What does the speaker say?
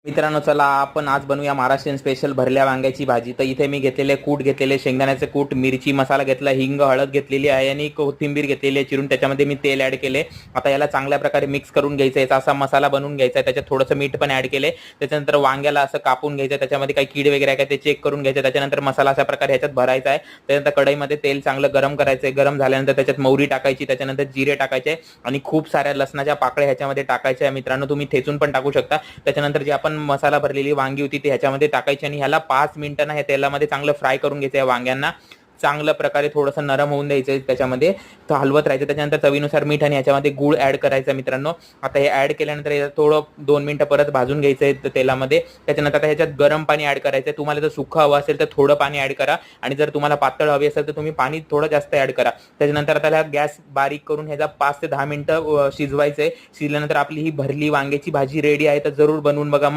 मित्रांनो, चला आपण आज बनवूया महाराष्ट्रीयन स्पेशल भरल्या वांग्याची भाजी। तर इथे मी घेतलेले कूट घेतलेले, शेंगदाण्याचे कूट, मिरची मसाला घेतला, हिंग, हळद घेतलेली आहे आणि कोथिंबीर घेतलेली आहे चिरून। त्याच्यामध्ये मी तेल ऍड केले। आता याला चांगल्या प्रकारे मिक्स करून घ्यायचं आहे। याचा असा मसाला बनवून घ्यायचा आहे। त्याच्यात थोडंसं मीठ पण ऍड केले। त्याच्यानंतर वांग्याला असं कापून घ्यायचं, त्याच्यामध्ये काही कीड वगैरे आहे का ते चेक करून घ्यायचं। त्याच्यानंतर मसाला अशा प्रकारे ह्याच्यात भरायचा आहे। त्यानंतर कढईमध्ये तेल चांगलं गरम करायचं आहे। गरम झाल्यानंतर त्याच्यात मोहरी टाकायची, त्याच्यानंतर जिरे टाकायचे आणि खूप साऱ्या लसणाच्या पाकळ्या ह्याच्यामध्ये टाकायच्या आहे। मित्रांनो, तुम्ही ठेचून पण टाकू शकता। त्याच्यानंतर जे आपण मसाला भरलेली वांगी होती ती ह्याच्यामध्ये टाकायची आणि ह्याला 5 मिनिटांना ह्या तेलामध्ये चांगलं फ्राय करून घ्यायचं आहे। वांग्यांना चांगल्या प्रकारे थोडंसं नरम होऊन द्यायचं त्याच्यामध्ये, तर हलवत राहायचं। त्याच्यानंतर चवीनुसार मीठ आणि ह्याच्यामध्ये गूळ ऍड करायचा मित्रांनो। आता हे ऍड केल्यानंतर याला थोडं 2 मिनिटं परत भाजून घ्यायचं आहे तेलामध्ये। त्याच्यानंतर आता ह्याच्यात गरम पाणी ऍड करायचं आहे। तुम्हाला जर सुक्का हवं असेल तर थोडं पाणी ऍड करा आणि जर तुम्हाला पातळ हवी असेल तर तुम्ही पाणी थोडं जास्त ऍड करा। त्याच्यानंतर आता गॅस बारीक करून ह्याचा 5 ते 10 मिनिटं शिजवायचं आहे। शिजल्यानंतर आपली ही भरली वांग्याची भाजी रेडी आहे। तर जरूर बनवून बघा।